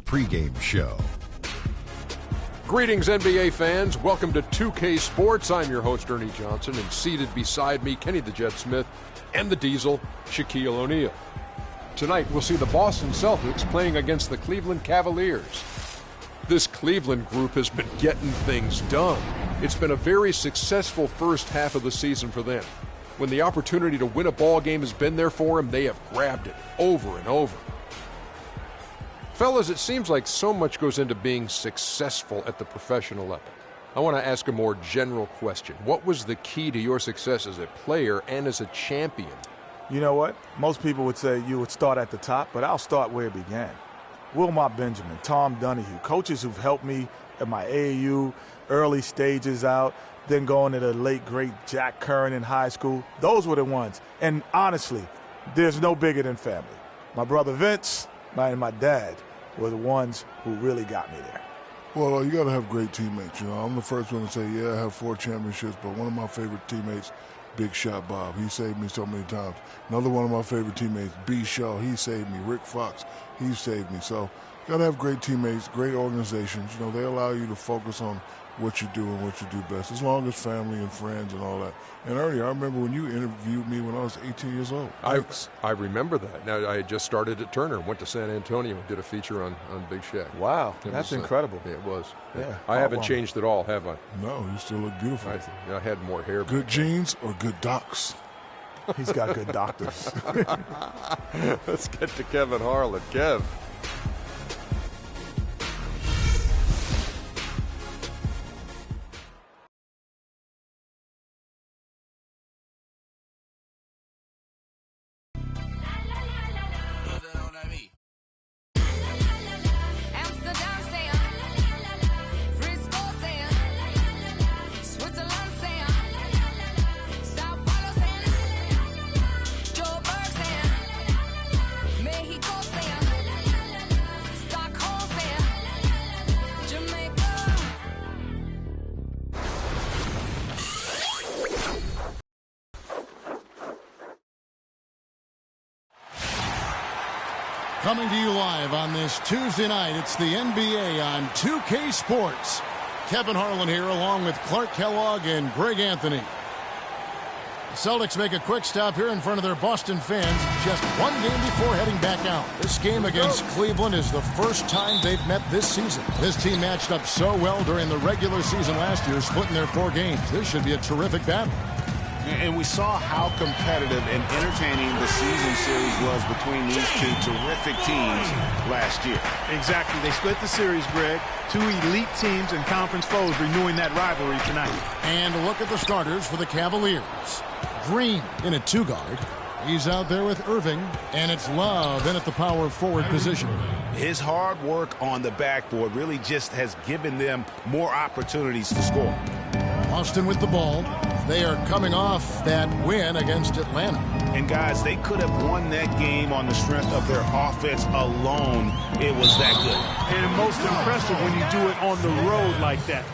pregame show. Greetings, NBA fans. Welcome to 2K Sports. I'm your host, Ernie Johnson, and seated beside me, Kenny the Jet Smith and the Diesel, Shaquille O'Neal. Tonight, we'll see the Boston Celtics playing against the Cleveland Cavaliers. This Cleveland group has been getting things done. It's been a very successful first half of the season for them. When the opportunity to win a ball game has been there for them, they have grabbed it over and over. Fellas, it seems like so much goes into being successful at the professional level. I want to ask a more general question. What was the key to your success as a player and as a champion? You know what? Most people would say you would start at the top, but I'll start where it began. Wilmot Benjamin, Tom Donahue, coaches who've helped me at my AAU, early stages out, then going to the late, great Jack Curran in high school. Those were the ones. And honestly, there's no bigger than family. My brother Vince and my dad were the ones who really got me there. Well, you got to have great teammates. You know, I'm the first one to say, yeah, I have 4 championships, but one of my favorite teammates, Big Shot Bob, he saved me so many times. Another one of my favorite teammates, B. Shaw, he saved me. Rick Fox, he saved me. So you got to have great teammates, great organizations. You know, they allow you to focus on what you do and what you do best, as long as family and friends and all that. And Ernie, I remember when you interviewed me when I was 18 years old. I remember that. Now, I had just started at Turner, went to San Antonio, and did a feature on Big Shaq. Wow, that's incredible. Yeah, it was. Yeah. I haven't changed at all, have I? No, you still look beautiful. I had more hair. Good genes or good docs? He's got good doctors. Let's get to Kevin Harlan. Kev. Coming to you live on this Tuesday night, it's the NBA on 2K Sports. Kevin Harlan here along with Clark Kellogg and Greg Anthony. The Celtics make a quick stop here in front of their Boston fans just one game before heading back out. This game against Cleveland is the first time they've met this season. This team matched up so well during the regular season last year, splitting their 4 games. This should be a terrific battle. And we saw how competitive and entertaining the season series was between these 2 terrific teams last year. Exactly. They split the series, Greg. 2 elite teams and conference foes renewing that rivalry tonight. And a look at the starters for the Cavaliers. Green in at 2 guard. He's out there with Irving, and it's Love in at the power forward position. His hard work on the backboard really just has given them more opportunities to score. Boston with the ball. They are coming off that win against Atlanta. And guys, they could have won that game on the strength of their offense alone. It was that good. And most impressive when you do it on the road like that.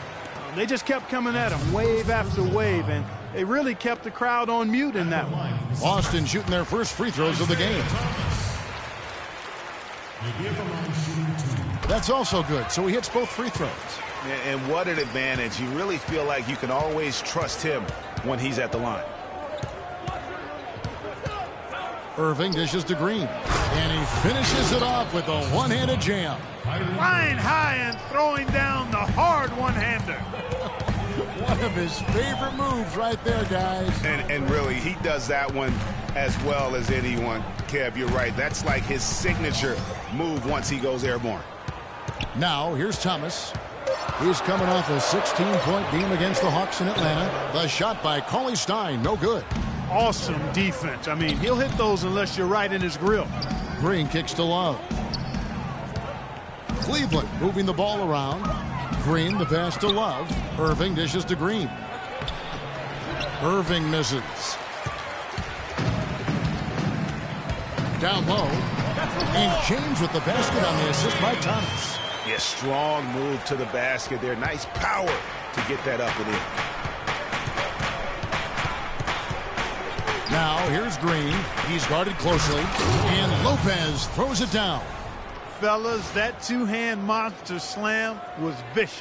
They just kept coming at them wave after wave, and they really kept the crowd on mute in that one. Boston shooting their first free throws of the game. That's also good, so he hits both free throws. And what an advantage. You really feel like you can always trust him when he's at the line. Irving dishes to Green, and he finishes it off with a one-handed jam. Flying high and throwing down the hard one-hander. One of his favorite moves right there, guys. And really, he does that one as well as anyone. Kev, you're right. That's like his signature move once he goes airborne. Now, here's Thomas. He's coming off a 16-point game against the Hawks in Atlanta. The shot by Cauley Stein, no good. Awesome defense. I mean, he'll hit those unless you're right in his grill. Green kicks to Love. Cleveland moving the ball around. Green, the pass to Love. Irving dishes to Green. Irving misses. Down low. And James with the basket on the assist by Thomas. Yeah, strong move to the basket there. Nice power to get that up and in. Now, here's Green. He's guarded closely. And Lopez throws it down. fellas, that two-hand monster slam was vicious.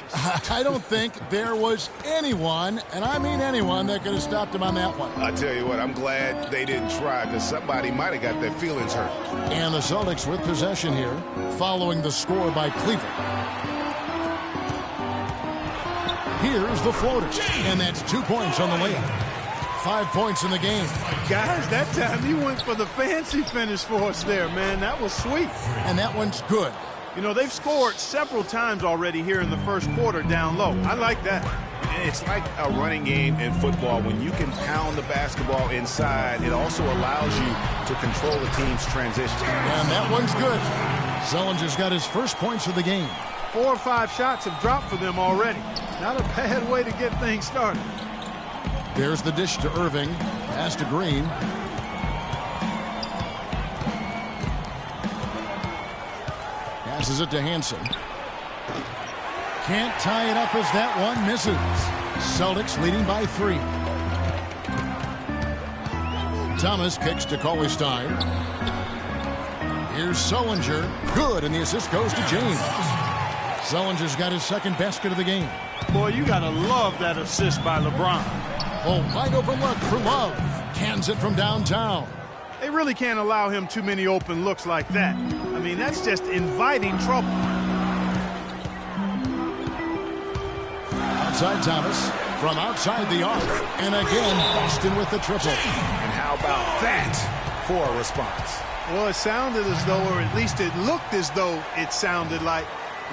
I don't think there was anyone, and I mean anyone, that could have stopped him on that one. I tell you what, I'm glad they didn't try, because somebody might have got their feelings hurt. And the Celtics with possession here, following the score by Cleveland. Here's the floater, and that's 2 points on the layup. 5 points in the game. Guys, that time he went for the fancy finish for us there, man. That was sweet. And that one's good. You know, they've scored several times already here in the first quarter down low. I like that. It's like a running game in football. When you can pound the basketball inside, it also allows you to control the team's transition. And that one's good. Zellinger's got his first points of the game. 4 or 5 shots have dropped for them already. Not a bad way to get things started. There's the dish to Irving. Pass to Green. Passes it to Hansen. Can't tie it up as that one misses. Celtics leading by 3. Thomas kicks to Cauley-Stein. Here's Sullinger. Good, and the assist goes to James. Sullinger's got his second basket of the game. Boy, you got to love that assist by LeBron. Oh, wide open look for Love. Cans it from downtown. They really can't allow him too many open looks like that. I mean, that's just inviting trouble. Outside Thomas. From outside the arc. And again, Boston with the triple. And how about that for a response? Well, it sounded as though, or at least it looked as though it sounded like,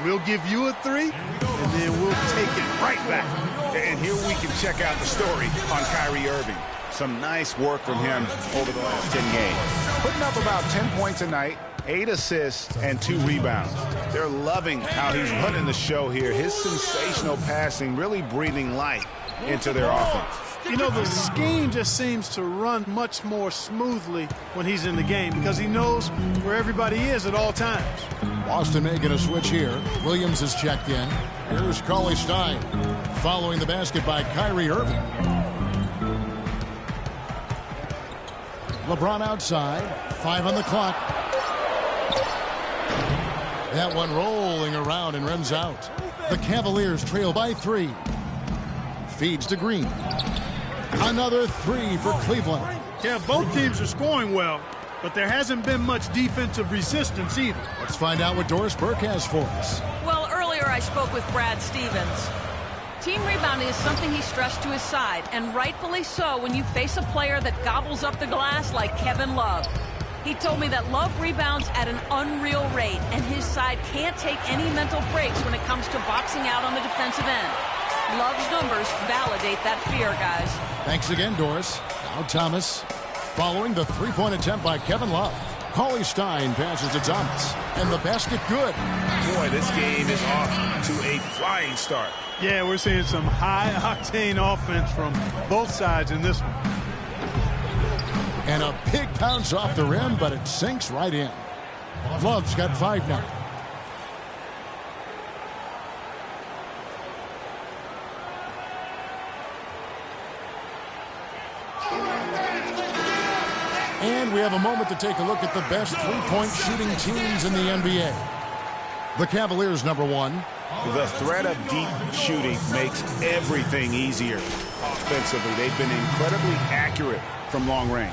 we'll give you a 3, and then we'll take it right back. And here we can check out the story on Kyrie Irving. Some nice work from him over the last 10 games. Putting up about 10 points a night, 8 assists, and 2 rebounds. They're loving how he's running the show here. His sensational passing really breathing life into their offense. You know, the scheme just seems to run much more smoothly when he's in the game because he knows where everybody is at all times. Boston making a switch here. Williams has checked in. Here's Cauley-Stein following the basket by Kyrie Irving. LeBron outside. 5 on the clock. That one rolling around and runs out. The Cavaliers trail by 3. Feeds to Green. Another 3 for Cleveland. Yeah, both teams are scoring well, but there hasn't been much defensive resistance either. Let's find out what Doris Burke has for us. Well, earlier I spoke with Brad Stevens. Team rebounding is something he stressed to his side, and rightfully so when you face a player that gobbles up the glass like Kevin Love. He told me that Love rebounds at an unreal rate, and his side can't take any mental breaks when it comes to boxing out on the defensive end. Love's numbers validate that fear, guys. Thanks again, Doris. Now Thomas following the 3-point attempt by Kevin Love. Cauley-Stein passes to Thomas, and the basket good. Boy, this game is off to a flying start. Yeah, we're seeing some high-octane offense from both sides in this one. And a big bounce off the rim, but it sinks right in. Love's got 5 now. And we have a moment to take a look at the best 3-point shooting teams in the NBA. The Cavaliers, number 1. The threat of deep shooting makes everything easier offensively. They've been incredibly accurate from long range.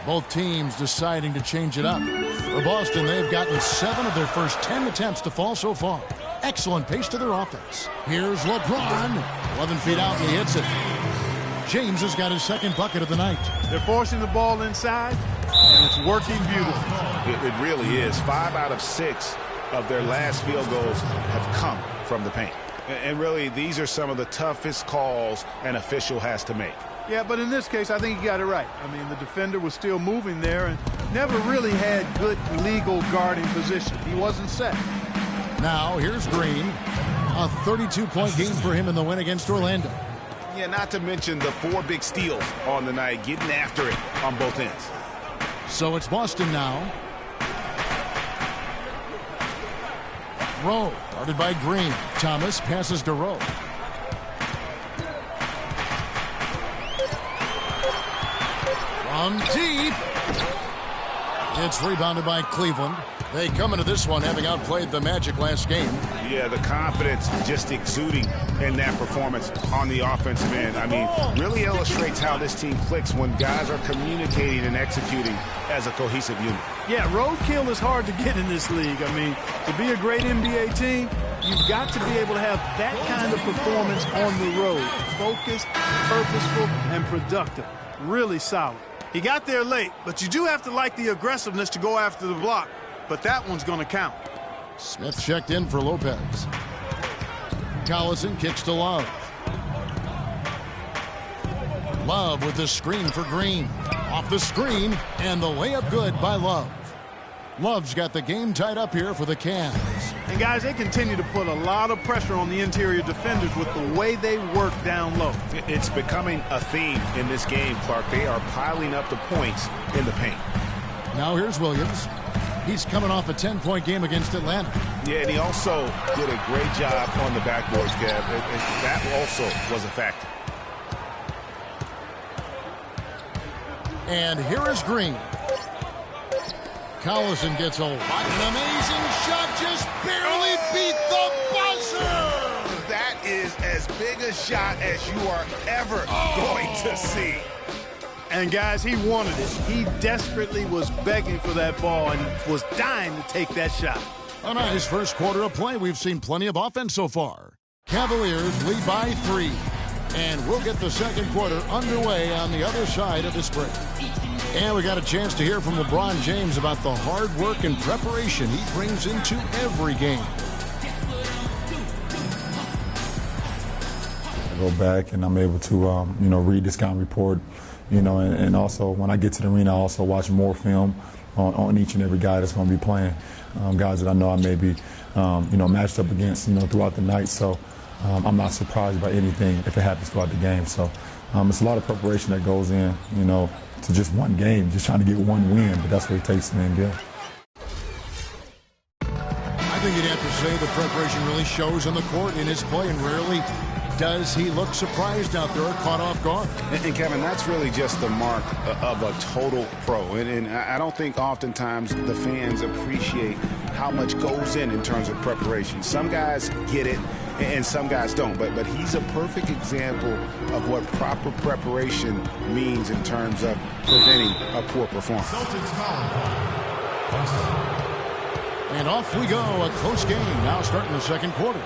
Both teams deciding to change it up. For Boston, they've gotten 7 of their first 10 attempts to fall so far. Excellent pace to their offense. Here's LeBron. 11 feet out, and he hits it. James has got his second bucket of the night. They're forcing the ball inside, and it's working beautifully. It really is. 5 out of 6 of their last field goals have come from the paint. And really, these are some of the toughest calls an official has to make. Yeah, but in this case, I think he got it right. I mean, the defender was still moving there and never really had good legal guarding position. He wasn't set. Now, here's Green. A 32-point game for him in the win against Orlando. Yeah, not to mention the 4 big steals on the night, getting after it on both ends. So it's Boston now. Rowe, guarded by Green. Thomas passes to Rowe. From deep. It's rebounded by Cleveland. They come into this one having outplayed the Magic last game. Yeah, the confidence just exuding in that performance on the offensive end. I mean, really illustrates how this team clicks when guys are communicating and executing as a cohesive unit. Yeah, roadkill is hard to get in this league. I mean, to be a great NBA team, you've got to be able to have that kind of performance on the road. Focused, purposeful, and productive. Really solid. He got there late, but you do have to like the aggressiveness to go after the block. But that one's going to count. Smith checked in for Lopez. Collison kicks to Love. Love with the screen for Green. Off the screen, and the layup good by Love. Love's got the game tied up here for the Cavs. And guys, they continue to put a lot of pressure on the interior defenders with the way they work down low. It's becoming a theme in this game, Clark. They are piling up the points in the paint. Now here's Williams. He's coming off a 10-point game against Atlanta. Yeah, and he also did a great job on the backboards, Kev. That also was a factor. And here is Green. Collison gets a an amazing shot, just barely beat the buzzer. That is as big a shot as you are ever going to see. And guys, he wanted it. He desperately was begging for that ball and was dying to take that shot. A nice first quarter of play. We've seen plenty of offense so far. Cavaliers lead by 3. And we'll get the second quarter underway on the other side of this break. And we got a chance to hear from LeBron James about the hard work and preparation he brings into every game. I go back and I'm able to, read the scouting report. And also when I get to the arena, I also watch more film on each and every guy that's going to be playing. Guys that I know I may be, matched up against, throughout the night. So I'm not surprised by anything if it happens throughout the game. So it's a lot of preparation that goes in, to just one game, just trying to get one win. But that's what it takes to win good. I think you'd have to say the preparation really shows on the court in his play, and rarely does he look surprised out there or caught off guard. And Kevin, that's really just the mark of a total pro. And I don't think oftentimes the fans appreciate how much goes in terms of preparation. Some guys get it and some guys don't. But he's a perfect example of what proper preparation means in terms of preventing a poor performance. And off we go, a close game now starting the second quarter.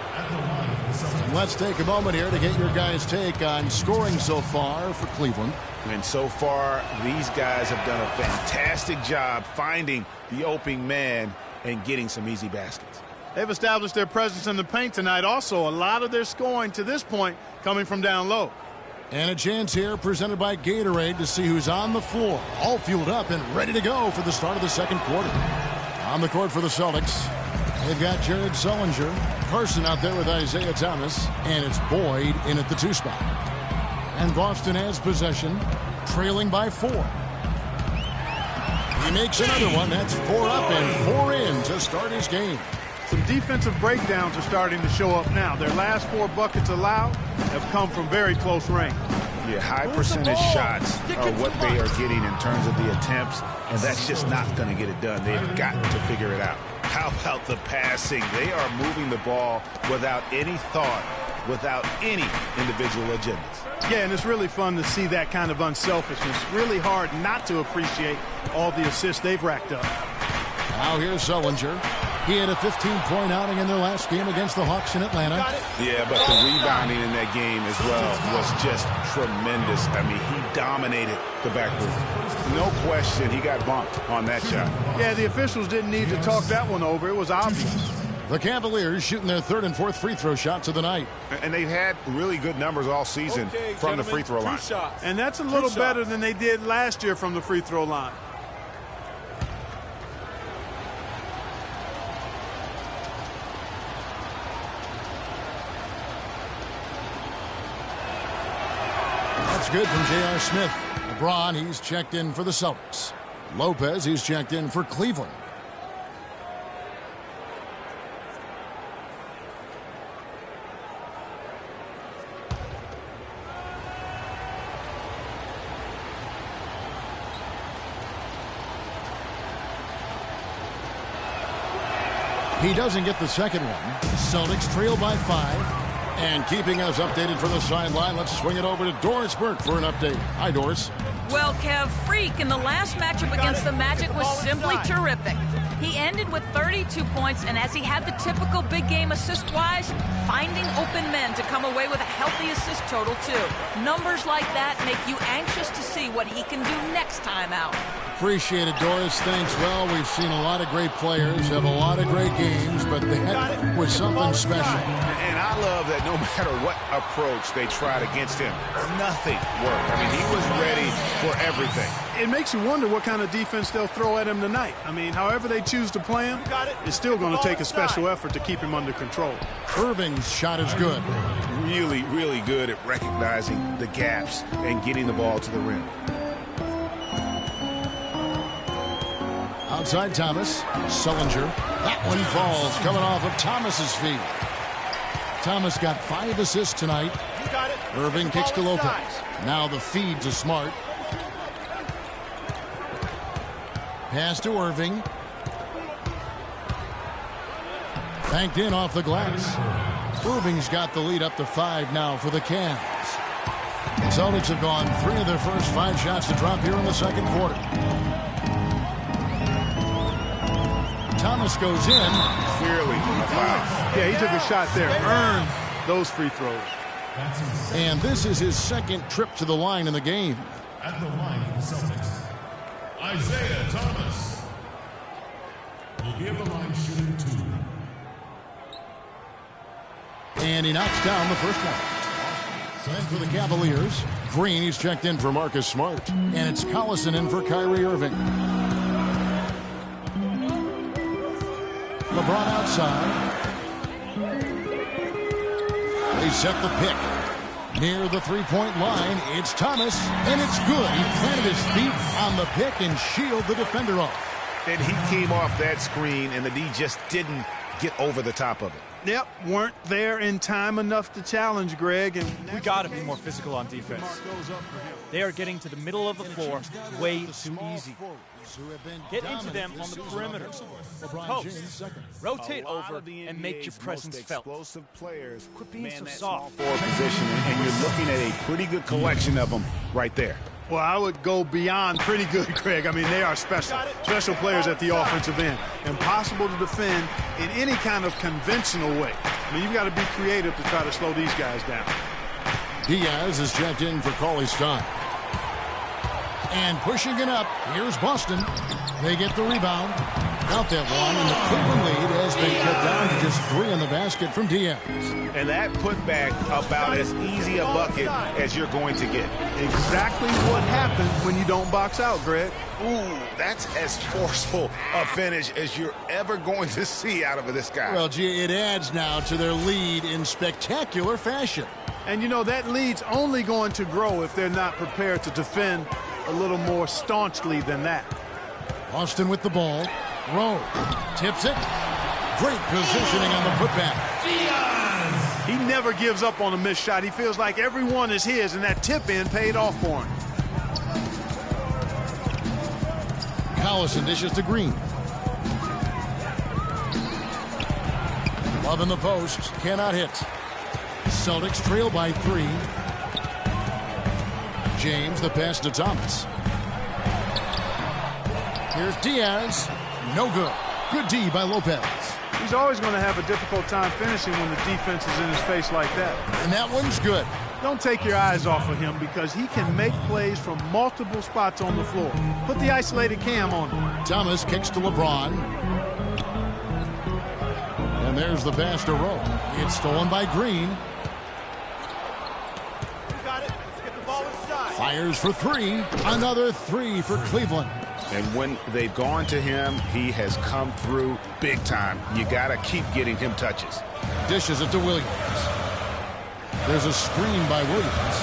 And let's take a moment here to get your guys' take on scoring so far for Cleveland. And so far, these guys have done a fantastic job finding the open man and getting some easy baskets. They've established their presence in the paint tonight. Also, a lot of their scoring to this point coming from down low. And a chance here presented by Gatorade to see who's on the floor. All fueled up and ready to go for the start of the second quarter. On the court for the Celtics, they've got Jared Sullinger, Carson out there with Isaiah Thomas, and it's Boyd in at the 2 spot. And Boston has possession, trailing by 4. He makes another one. That's 4 up and 4 in to start his game. Some defensive breakdowns are starting to show up now. Their last 4 buckets allowed have come from very close range. Yeah, high percentage shots are what they are getting in terms of the attempts, and that's just not going to get it done. They've got to figure it out. How about the passing? They are moving the ball without any thought, without any individual agendas. Yeah, and it's really fun to see that kind of unselfishness. Really hard not to appreciate all the assists they've racked up. Now here's Sullinger. He had a 15-point outing in their last game against the Hawks in Atlanta. Yeah, but the rebounding in that game as well was just tremendous. I mean, he dominated the backboard. No question he got bumped on that shot. Yeah, the officials didn't need to talk that one over. It was obvious. The Cavaliers shooting their 3rd and 4th free throw shots of the night. And they've had really good numbers all season from the free throw line. And that's a little better than they did last year from the free throw line. That's good from J.R. Smith. LeBron, he's checked in for the Celtics. Lopez, he's checked in for Cleveland. He doesn't get the second one. Celtics trail by 5. And keeping us updated from the sideline, let's swing it over to Doris Burke for an update. Hi, Doris. Well, Kev, Freak in the last matchup against the Magic was simply terrific. He ended with 32 points, and as he had the typical big game assist-wise, finding open men to come away with a healthy assist total, too. Numbers like that make you anxious to see what he can do next time out. Appreciate it, Doris. Thanks. Well, we've seen a lot of great players have a lot of great games, but that was something special. And I love that no matter what approach they tried against him, nothing worked. I mean, he was ready for everything. It makes you wonder what kind of defense they'll throw at him tonight. I mean, however they choose to play him, it's still going to take a special effort to keep him under control. Irving's shot is good. Really, really good at recognizing the gaps and getting the ball to the rim. Outside Thomas. Sullinger. That one falls coming off of Thomas's feet. Thomas got 5 assists tonight. Irving kicks to Lopez. Now the feed to Smart. Pass to Irving. Banked in off the glass. Irving's got the lead up to 5 now for the Cavs. The Celtics have gone 3 of their first 5 shots to drop here in the second quarter. Thomas goes in. Clearly a foul. Yeah, he took a shot there. Earned those free throws. And this is his second trip to the line in the game. At the line for the Celtics, Isaiah Thomas will be at the line shooting 2. And he knocks down the first one. Then for the Cavaliers, Green, he's checked in for Marcus Smart. And it's Collison in for Kyrie Irving. LeBron outside. They set the pick. Near the three-point line, it's Thomas, and it's good. He planted his feet on the pick and shielded the defender off. And he came off that screen, and the D just didn't get over the top of it. Yep, weren't there in time enough to challenge Greg. And we got to be more physical on defense. They are getting to the middle of the floor way too easy. Get into them on the perimeter. Post. Rotate over and make your presence felt. Explosive players. Quit being so soft. Forward position, and you're looking at a pretty good collection of them right there. Well, I would go beyond pretty good, Greg. I mean, they are special players at the offensive end. Impossible to defend in any kind of conventional way. I mean, you've got to be creative to try to slow these guys down. Diaz is checked in for Cauley-Stein. And pushing it up, here's Boston. They get the rebound. Out that one, and the Cleveland lead has been cut down to just 3 in the basket from Diaz. And that putback about as easy a bucket as you're going to get. Exactly what happens when you don't box out, Greg. Ooh, that's as forceful a finish as you're ever going to see out of this guy. Well, gee, it adds now to their lead in spectacular fashion. And, you know, that lead's only going to grow if they're not prepared to defend a little more staunchly than that. Austin with the ball. Rowe tips it. Great positioning on the putback. He never gives up on a missed shot. He feels like every one is his, and that tip-in paid off for him. Collison dishes to Green. Love in the post. Cannot hit. Celtics trail by 3. James, the pass to Thomas. Here's Diaz. No good. Good D by Lopez. He's always going to have a difficult time finishing when the defense is in his face like that. And that one's good. Don't take your eyes off of him because he can make plays from multiple spots on the floor. Put the isolated cam on him. Thomas kicks to LeBron. And there's the pass to Rowe. It's stolen by Green. Got it. Let's get the ball inside. Fires for 3. Another 3 for Cleveland. And when they've gone to him, he has come through big time. You got to keep getting him touches. Dishes it to Williams. There's a screen by Williams.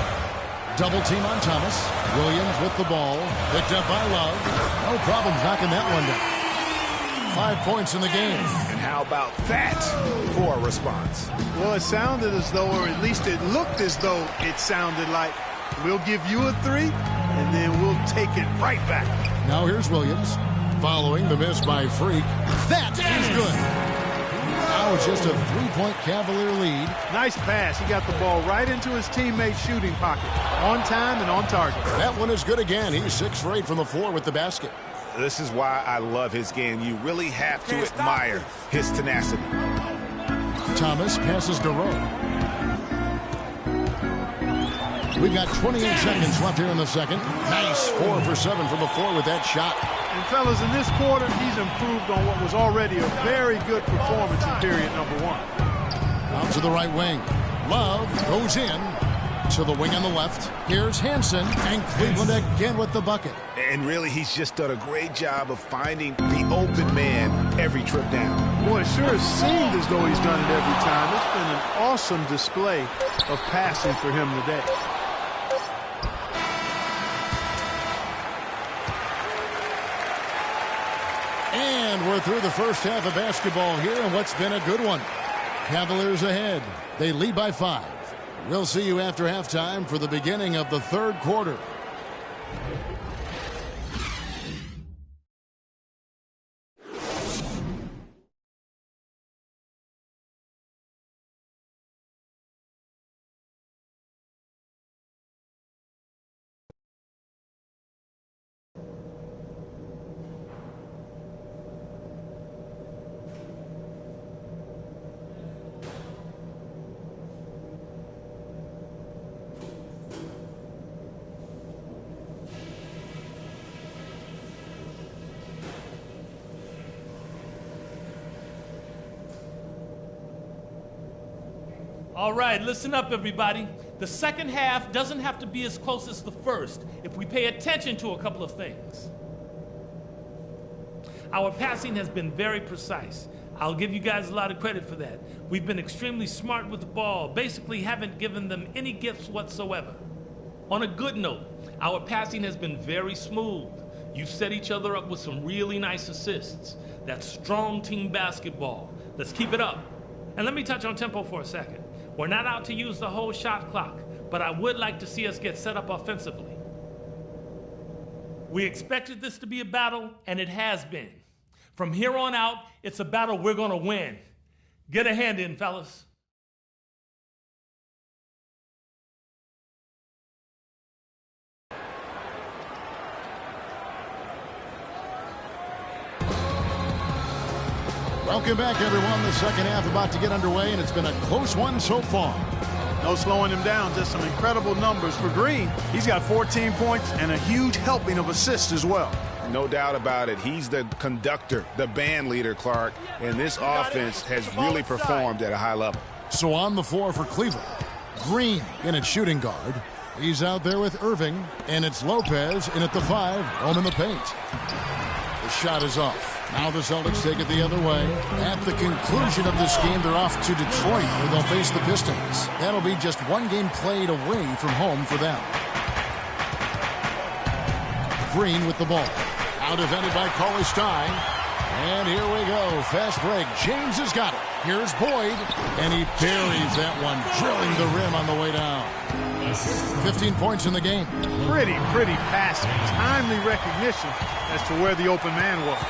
Double team on Thomas. Williams with the ball. Picked up by Love. No problems knocking that one down. 5 points in the game. And how about that for a response? Well, it sounded as though, or at least it looked as though it sounded like, we'll give you a 3, and then we'll take it right back. Now here's Williams. Following the miss by Freak. That is good. it's just a 3-point Cavalier lead. Nice pass. He got the ball right into his teammate's shooting pocket. On time and on target. That one is good again. He's 6 for 8 from the floor with the basket. This is why I love his game. You really have to admire his tenacity. Thomas passes to Rowe. We've got 28 seconds left here in the second. Nice 4 for 7 from the floor with that shot. And fellas, in this quarter, he's improved on what was already a very good performance in period number 1. Out to the right wing. Love goes in to the wing on the left. Here's Hansen, and Cleveland again with the bucket. And really, he's just done a great job of finding the open man every trip down. Boy, it sure has seemed as though he's done it every time. It's been an awesome display of passing for him today. And we're through the first half of basketball here, and what's been a good one. Cavaliers ahead. They lead by 5. We'll see you after halftime for the beginning of the third quarter. All right, listen up, everybody. The second half doesn't have to be as close as the first if we pay attention to a couple of things. Our passing has been very precise. I'll give you guys a lot of credit for that. We've been extremely smart with the ball, basically haven't given them any gifts whatsoever. On a good note, our passing has been very smooth. You've set each other up with some really nice assists. That's strong team basketball. Let's keep it up. And let me touch on tempo for a second. We're not out to use the whole shot clock, but I would like to see us get set up offensively. We expected this to be a battle, and it has been. From here on out, it's a battle we're going to win. Get a hand in, fellas. Welcome back, everyone. The second half about to get underway, and it's been a close one so far. No slowing him down, just some incredible numbers for Green. He's got 14 points and a huge helping of assists as well. No doubt about it. He's the conductor, the band leader, Clark, and this offense has really performed at a high level. So on the floor for Cleveland, Green in at shooting guard. He's out there with Irving, and it's Lopez in at the 5, home in the paint. The shot is off. Now the Celtics take it the other way. At the conclusion of this game, they're off to Detroit, where they'll face the Pistons. That'll be just one game played away from home for them. Green with the ball. Out defended by Cauley-Stein. And here we go. Fast break. James has got it. Here's Boyd. And he buries that one, drilling the rim on the way down. 15 points in the game. Pretty passing. Timely recognition as to where the open man was.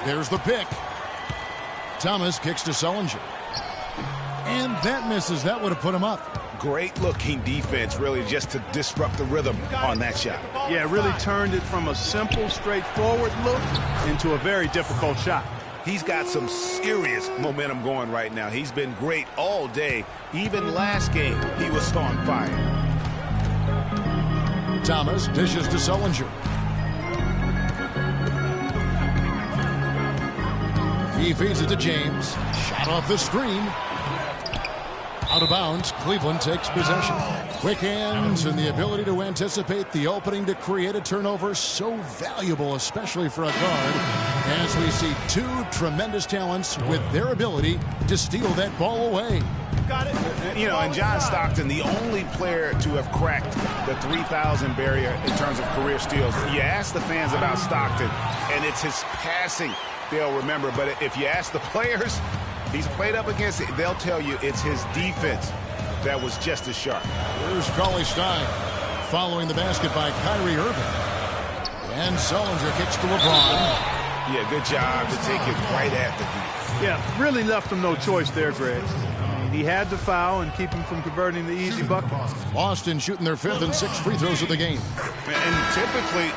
There's the pick. Thomas kicks to Sullinger. And that misses. That would have put him up. Great looking defense, really, just to disrupt the rhythm on that shot. Yeah, really turned it from a simple, straightforward look into a very difficult shot. He's got some serious momentum going right now. He's been great all day. Even last game, he was on fire. Thomas dishes to Sullinger. He feeds it to James. Shot off the screen. Out of bounds. Cleveland takes possession. Quick hands and the ability to anticipate the opening to create a turnover, so valuable, especially for a guard, as we see two tremendous talents with their ability to steal that ball away. Got it. You know, and John Stockton, the only player to have cracked the 3,000 barrier in terms of career steals. You ask the fans about Stockton, and it's his passing they'll remember. But if you ask the players he's played up against, they'll tell you it's his defense that was just as sharp. Here's Cauley-Stein following the basket by Kyrie Irving. And Sullinger kicks to LeBron. Yeah, good job to take it right at the D. Yeah, really left him no choice there, Greg. He had to foul and keep him from converting the easy bucket. Boston shooting their 5th and 6th free throws of the game. And typically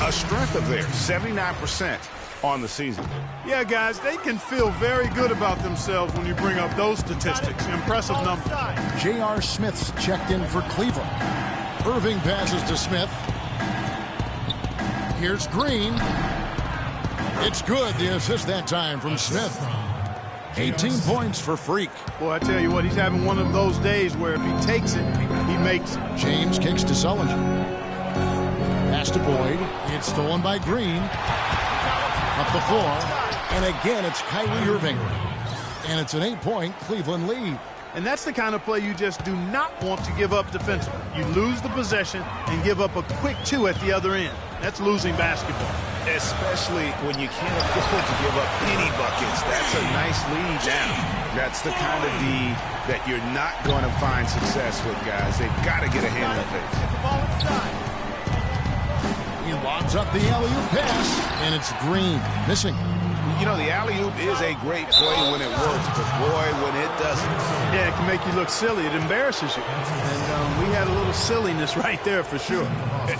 a strength of theirs, 79% on the season. Yeah, guys, they can feel very good about themselves when you bring up those statistics. Impressive numbers. J.R. Smith's checked in for Cleveland. Irving passes to Smith. Here's Green. It's good. The assist that time from Smith. 18 points for Freak. Boy, I tell you what, he's having one of those days where if he takes it, he makes it. James kicks to Sullinger. Pass to Boyd. It's stolen by Green. Up the floor. And again, it's Kyrie Irving. And it's an 8-point Cleveland lead. And that's the kind of play you just do not want to give up defensively. You lose the possession and give up a quick 2 at the other end. That's losing basketball. Especially when you can't afford to give up any buckets. That's a nice lead down. That's the kind of D that you're not going to find success with, guys. They've got to get a hand in the face. He lobs up the alley-oop pass, and it's Green missing. You know, the alley-oop is a great play when it works, but boy, when it doesn't. Yeah, it can make you look silly. It embarrasses you. And we had a little silliness right there for sure.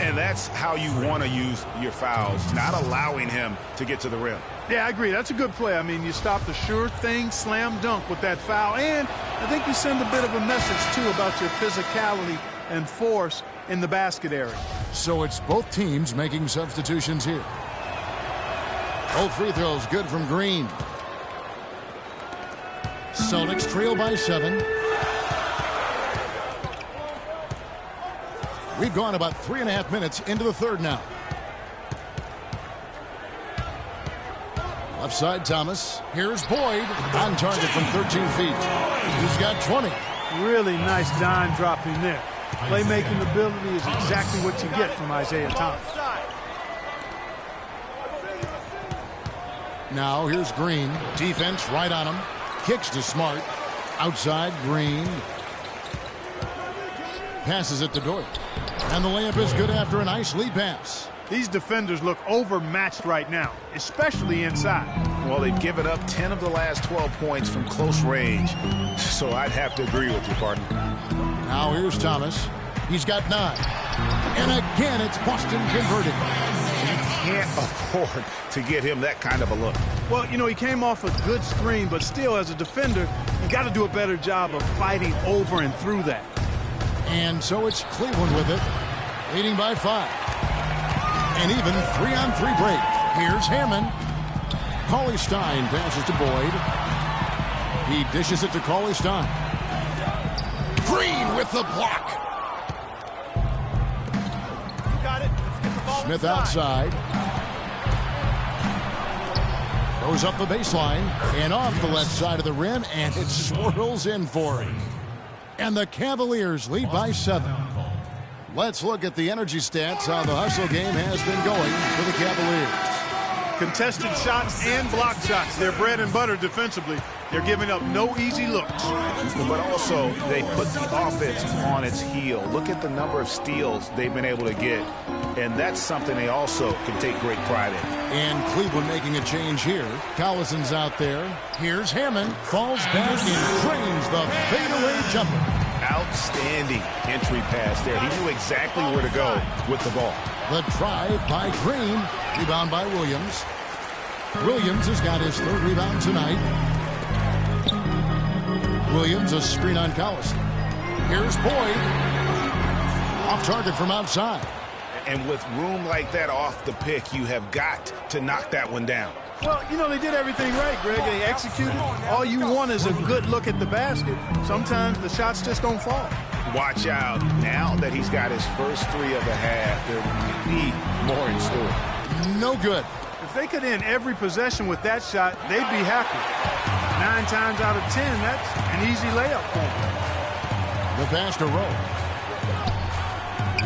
And that's how you want to use your fouls, not allowing him to get to the rim. Yeah, I agree. That's a good play. I mean, you stop the sure thing slam dunk with that foul. And I think you send a bit of a message, too, about your physicality and force in the basket area. So it's both teams making substitutions here. Both free throws good from Green. Celtics trail by 7. We've gone about 3.5 minutes into the third now. Left side Thomas. Here's Boyd on target from 13 feet. He's got 20. Really nice dime dropping there. Playmaking ability is exactly what you get from Isaiah Thomas. Now here's Green. Defense right on him. Kicks to Smart. Outside Green. Passes it to Dort. And the layup is good after a nice lead pass. These defenders look overmatched right now, especially inside. Well, they've given up 10 of the last 12 points from close range. So I'd have to agree with you, partner. Now here's Thomas. He's got 9. And again, it's Boston converting. Can't afford to get him that kind of a look. Well, you know, he came off a good screen, but still, as a defender, you got to do a better job of fighting over and through that. And so it's Cleveland with it, leading by 5. And even 3-on-3 break. Here's Hammond. Cauley Stein passes to Boyd. He dishes it to Cauley Stein. Green with the block. Smith outside. Goes up the baseline and off the left side of the rim, and it swirls in for him. And the Cavaliers lead by 7. Let's look at the energy stats, how the hustle game has been going for the Cavaliers. Contested shots and block shots. They're bread and butter defensively. They're giving up no easy looks. But also, they put the offense on its heel. Look at the number of steals they've been able to get. And that's something they also can take great pride in. And Cleveland making a change here. Collison's out there. Here's Hammond. Falls back and drains the fadeaway jumper. Outstanding entry pass there. He knew exactly where to go with the ball. The drive by Green. Rebound by Williams. Williams has got his 3rd rebound tonight. Williams a screen on Collison. Here's Boyd. Off target from outside. And with room like that off the pick, you have got to knock that one down. Well, you know, they did everything right, Greg. They executed. All you want is a good look at the basket. Sometimes the shots just don't fall. Watch out. Now that he's got his first 3 of the half, there will be more in store. No good. If they could end every possession with that shot, they'd be happy. 9 times out of 10, that's an easy layup for them. The pass to Rowe.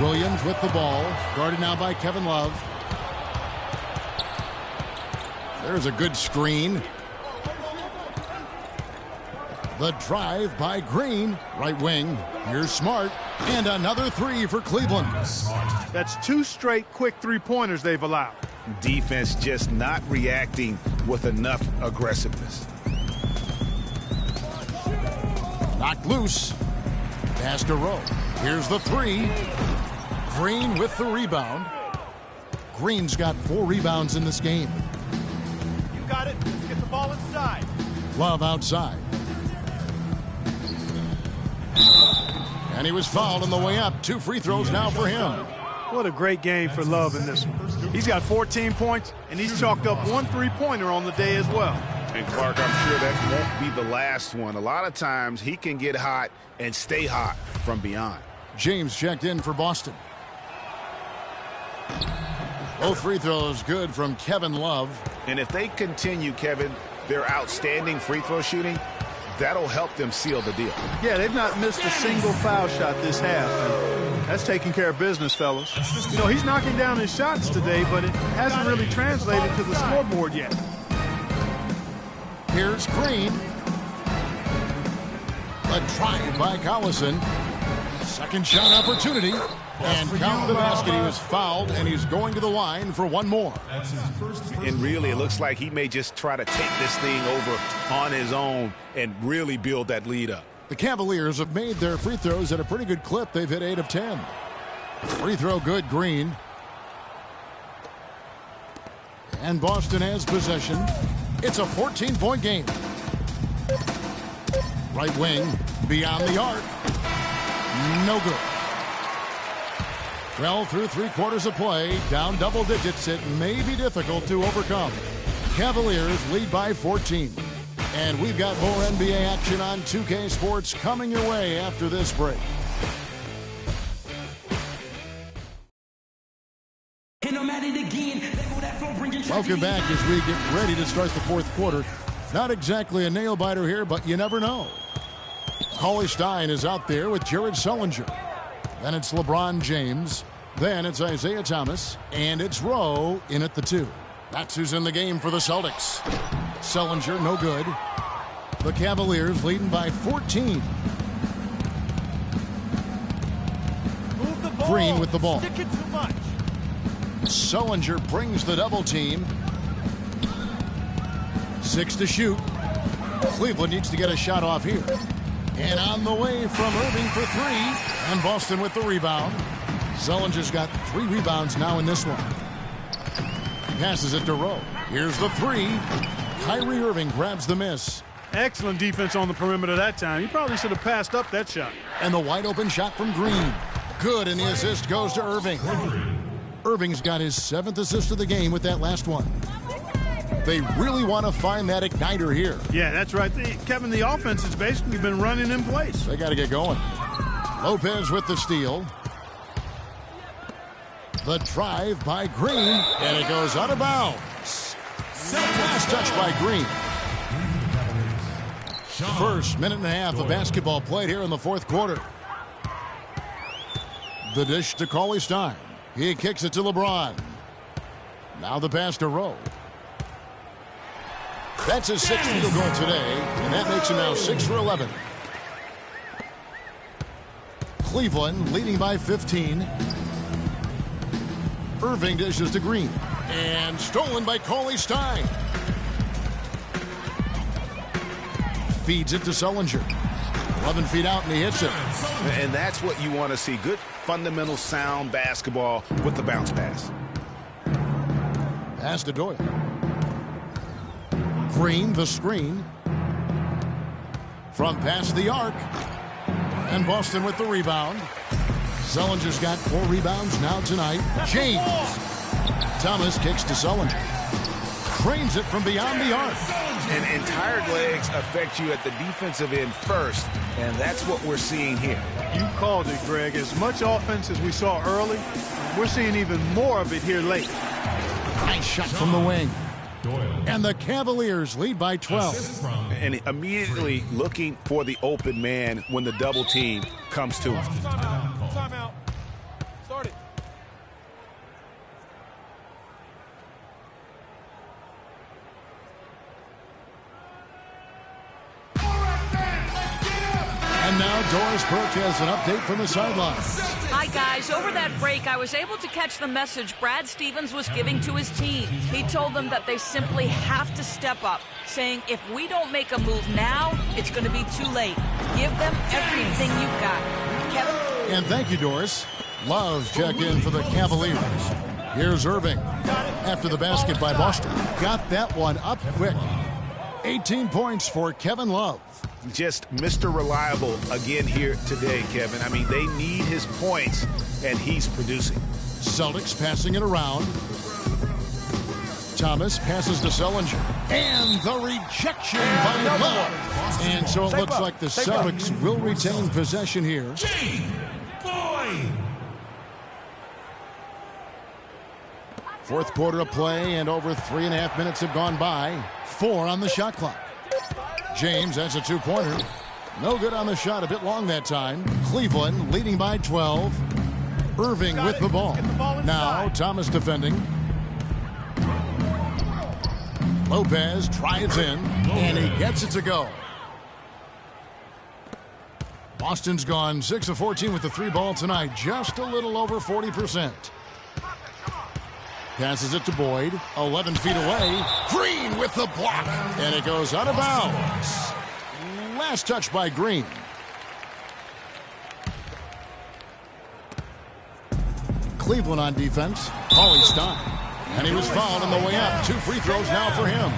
Williams with the ball. Guarded now by Kevin Love. There's a good screen. The drive by Green. Right wing. Here's Smart. And another 3 for Cleveland. That's 2 straight quick 3-pointers they've allowed. Defense just not reacting with enough aggressiveness. Knocked loose. Pass to Rowe. Here's the three. Green with the rebound. Green's got 4 rebounds in this game. You got it. Let's get the ball inside. Love outside. And he was fouled on the way up. 2 free throws now for him. What a great game for Love in this one. He's got 14 points, and he's chalked up 1 3-pointer on the day as well. And Clark, I'm sure that won't be the last one. A lot of times he can get hot and stay hot from beyond. James checked in for Boston. Both free throws good from Kevin Love. And if they continue, Kevin, their outstanding free throw shooting, that'll help them seal the deal. Yeah, they've not missed a single foul shot this half. And that's taking care of business, fellas. You know, he's knocking down his shots today, but it hasn't really translated to the scoreboard yet. Here's Green. A drive by Collison. Second shot opportunity. And count the basket. He was fouled, and he's going to the line for 1 more. And really, it looks like he may just try to take this thing over on his own and really build that lead up. The Cavaliers have made their free throws at a pretty good clip. They've hit 8 of 10. Free throw good, Green. And Boston has possession. It's a 14-point game. Right wing, beyond the arc. No good. Well, through 3/4 of play, down double digits, it may be difficult to overcome. Cavaliers lead by 14. And we've got more NBA action on 2K Sports coming your way after this break. Welcome back as we get ready to start the 4th quarter. Not exactly a nail-biter here, but you never know. Cauley Stein is out there with Jared Sullinger. Then it's LeBron James. Then it's Isaiah Thomas. And it's Rowe in at the 2. That's who's in the game for the Celtics. Sullinger, no good. The Cavaliers leading by 14. Move the ball. Green with the ball. Stick it too much. Sullinger brings the double team. 6 to shoot. Cleveland needs to get a shot off here. And on the way from Irving for 3. And Boston with the rebound. Sullinger's got 3 rebounds now in this one. Passes it to Rowe. Here's the 3. Kyrie Irving grabs the miss. Excellent defense on the perimeter that time. He probably should have passed up that shot. And the wide open shot from Green. Good, and the assist goes to Irving. Irving's got his 7th assist of the game with that last one. They really want to find that igniter here. Yeah, that's right. Kevin, the offense has basically been running in place. They got to get going. Lopez with the steal. The drive by Green, and it goes out of bounds. Last touch by Green. First minute and a half of basketball played here in the 4th quarter. The dish to Cauley Stein. He kicks it to LeBron. Now the pass to Rowe. That's his 6th field goal today, and that makes him now 6 for 11. Cleveland leading by 15. Irving dishes to Green. And stolen by Cauley Stein. Feeds it to Sullinger. 11 feet out, and he hits it. And that's what you want to see. Good, fundamental, sound basketball with the bounce pass. Pass to Doyle. Green, the screen. From past the arc. And Boston with the rebound. Sullinger's got 4 rebounds now tonight. James. Thomas kicks to Sullinger. Cranes it from beyond the arc. And tired legs affect you at the defensive end first, and that's what we're seeing here. You called it, Greg. As much offense as we saw early, we're seeing even more of it here late. Nice shot from the wing. And the Cavaliers lead by 12. And immediately looking for the open man when the double team comes to him. Timeout. Start it. And now Doris Burke has an update from the sidelines. Hi, guys. Over that break, I was able to catch the message Brad Stevens was giving to his team. He told them that they simply have to step up, saying if we don't make a move now, it's going to be too late. Give them everything you've got. Kevin? And thank you, Doris. Love check in for the Cavaliers. Here's Irving. After the basket by Boston. Got that one up quick. 18 points for Kevin Love. Just Mr. Reliable again here today, Kevin. I mean, they need his points, and he's producing. Celtics passing it around. Thomas passes to Sellinger. And the rejection by Love. And so it looks like the Celtics will retain possession here. Fourth quarter of play, and over 3.5 minutes have gone by. 4 on the shot clock. James has a two-pointer. No good on the shot, a bit long that time. Cleveland leading by 12. Irving with the ball. Now Thomas defending. Lopez drives in, and he gets it to go. Boston's gone 6 of 14 with the 3-ball tonight. Just a little over 40%. Passes it to Boyd. 11 feet away. Green with the block. And it goes out of bounds. Last touch by Green. Cleveland on defense. Paulie Stein. And he was fouled on the way up. 2 free throws now for him.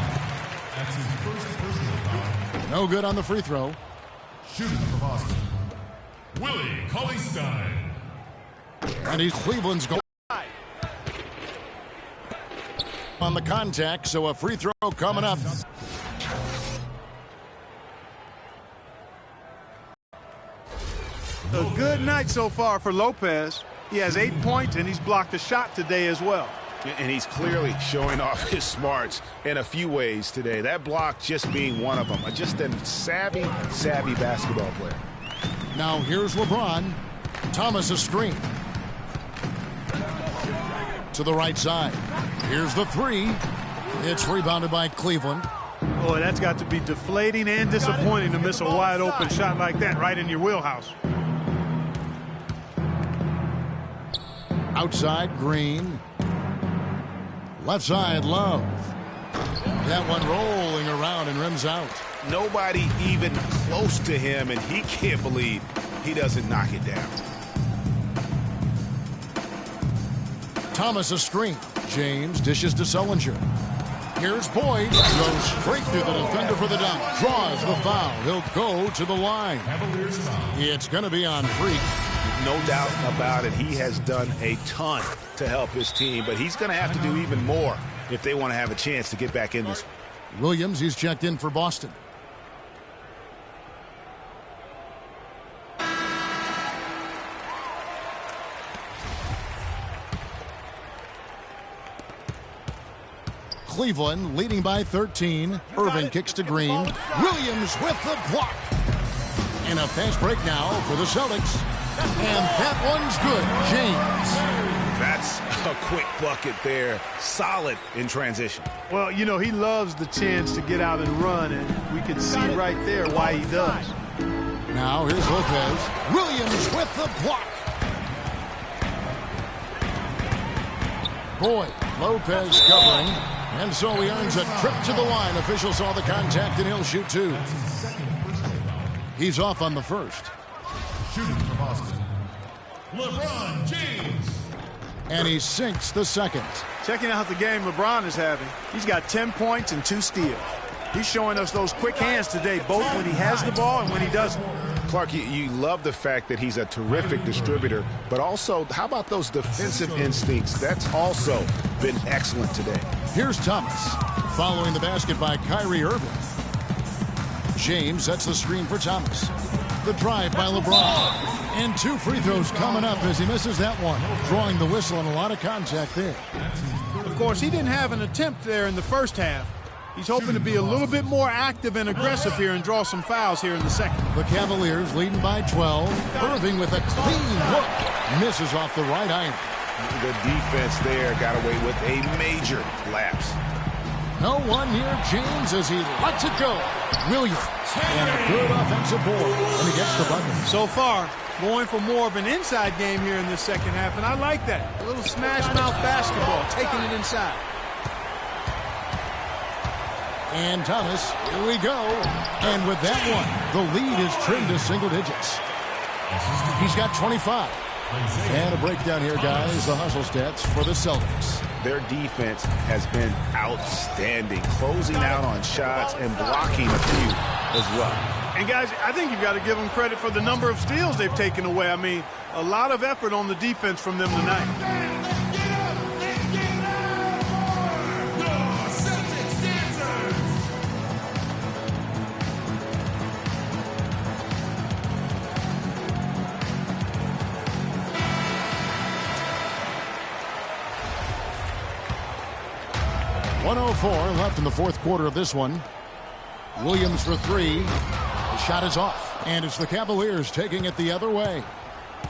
No good on the free throw. Shooting for Boston, Willie Cauley-Stein. And he's Cleveland's goal. On the contact, so a free throw coming up. A good night so far for Lopez. He has 8 points, and he's blocked a shot today as well. And he's clearly showing off his smarts in a few ways today. That block just being one of them. Just a savvy basketball player. Now here's LeBron. Thomas a screen. To the right side. Here's the 3. It's rebounded by Cleveland. Boy, that's got to be deflating and disappointing to miss a wide-open shot like that right in your wheelhouse. Outside, Green. Left side, Love. That one rolling around and rims out. Nobody even close to him, and he can't believe he doesn't knock it down. Thomas a screen. James dishes to Sellinger. Here's Boyd. Goes straight through the defender for the dunk. Draws the foul. He'll go to the line. It's going to be on Freak. No doubt about it. He has done a ton to help his team, but he's going to have to do even more if they want to have a chance to get back in this. Williams, he's checked in for Boston. Cleveland leading by 13. Irving kicks to Green. Williams with the block. And a fast break now for the Celtics. And that one's good. James. That's a quick bucket there. Solid in transition. Well, you know, he loves the chance to get out and run, and we can see right there why he does. Now here's Lopez. Williams with the block. Boyd. Lopez covering. And so he earns a trip to the line. Official saw the contact, and he'll shoot 2. He's off on the first. Shooting for Boston, LeBron James. And he sinks the second. Checking out the game LeBron is having. He's got 10 points and 2 steals. He's showing us those quick hands today, both when he has the ball and when he doesn't. Clark, you love the fact that he's a terrific distributor, but also, how about those defensive instincts? That's also been excellent today. Here's Thomas, following the basket by Kyrie Irving. James sets the screen for Thomas. The drive by LeBron. And 2 free throws coming up as he misses that one. Drawing the whistle and a lot of contact there. Of course, he didn't have an attempt there in the first half. He's hoping to be a little bit more active and aggressive here and draw some fouls here in the second. The Cavaliers leading by 12. Irving with a clean look. Misses off the right iron. The defense there got away with a major lapse. No one near James as he lets it go. Williams And a good offensive board, and he gets the bucket. So far, going for more of an inside game here in this second half, and I like that. A little smash mouth basketball, taking it inside. And Thomas, here we go. And with that one, the lead is trimmed to single digits. He's got 25. And a breakdown here, guys, the hustle stats for the Celtics. Their defense has been outstanding, closing out on shots and blocking a few as well. And, guys, I think you've got to give them credit for the number of steals they've taken away. I mean, a lot of effort on the defense from them tonight. 1:04 left in the fourth quarter of this one. Williams for three. The shot is off, and it's the Cavaliers taking it the other way.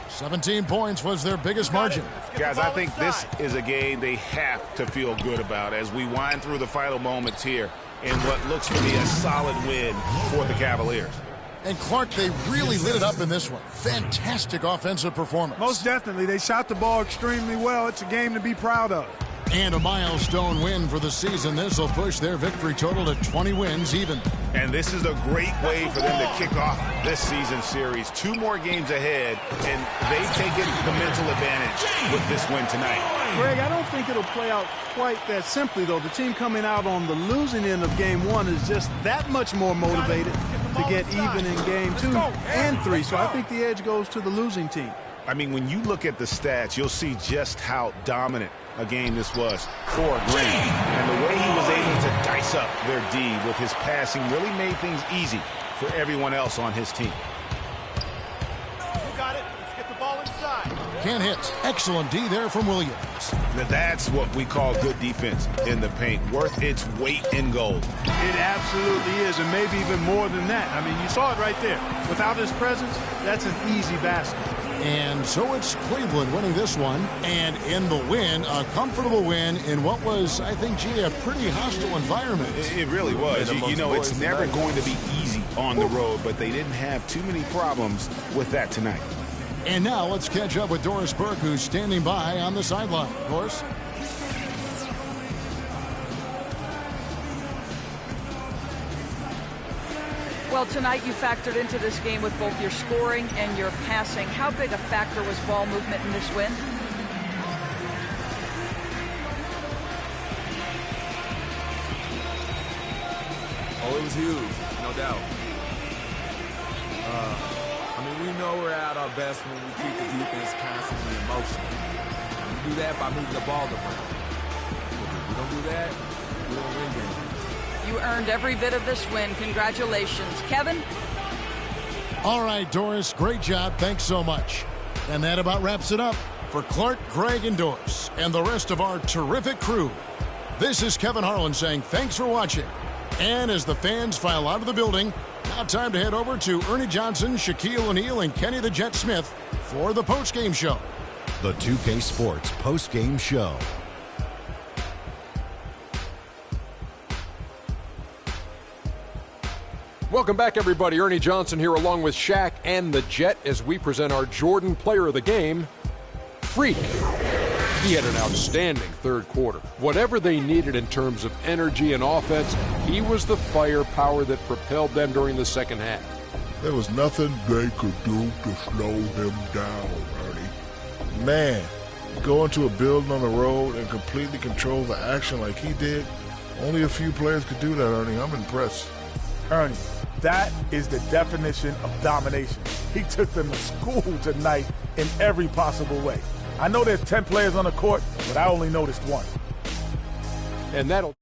17 points was their biggest margin. Guys, I think this is a game they have to feel good about as we wind through the final moments here in what looks to be a solid win for the Cavaliers. And Clark, they really lit it up in this one. Fantastic offensive performance. Most definitely. They shot the ball extremely well. It's a game to be proud of. And a milestone win for the season. This will push their victory total to 20 wins even. And this is a great way for them to kick off this season series. 2 more games ahead, and they've taken the mental advantage with this win tonight. Greg, I don't think it'll play out quite that simply, though. The team coming out on the losing end of game 1 is just that much more motivated to get even in game 2 and 3. So I think the edge goes to the losing team. I mean, when you look at the stats, you'll see just how dominant a game this was for Green. And the way he was able to dice up their D with his passing really made things easy for everyone else on his team. You got it. Let's get the ball inside. Can't hit. Excellent D there from Williams. Now that's what we call good defense in the paint, worth its weight in gold. It absolutely is, and maybe even more than that. I mean, you saw it right there. Without his presence, that's an easy basket. And so it's Cleveland winning this one. And in the win, a comfortable win in what was, I think, a pretty hostile environment. It really was. You know, it's never going to be easy on the road, but they didn't have too many problems with that tonight. And now let's catch up with Doris Burke, who's standing by on the sideline. Doris? Well, tonight you factored into this game with both your scoring and your passing. How big a factor was ball movement in this win? Oh, it was huge, no doubt. I mean, we know we're at our best when we keep the defense constantly in motion. We do that by moving the ball around. If we don't do that, we don't win games. You earned every bit of this win. Congratulations. Kevin? All right, Doris, great job. Thanks so much. And that about wraps it up for Clark, Greg, and Doris, and the rest of our terrific crew. This is Kevin Harlan saying thanks for watching. And as the fans file out of the building, now time to head over to Ernie Johnson, Shaquille O'Neal, and Kenny the Jet Smith for the postgame show. The 2K Sports postgame show. Welcome back, everybody. Ernie Johnson here along with Shaq and the Jet as we present our Jordan Player of the Game, Freak. He had an outstanding third quarter. Whatever they needed in terms of energy and offense, he was the firepower that propelled them during the second half. There was nothing they could do to slow him down, Ernie. Man, go into a building on the road and completely control the action like he did, only a few players could do that, Ernie. I'm impressed. Ernie, that is the definition of domination. He took them to school tonight in every possible way. I know there's 10 players on the court, but I only noticed one. And that'll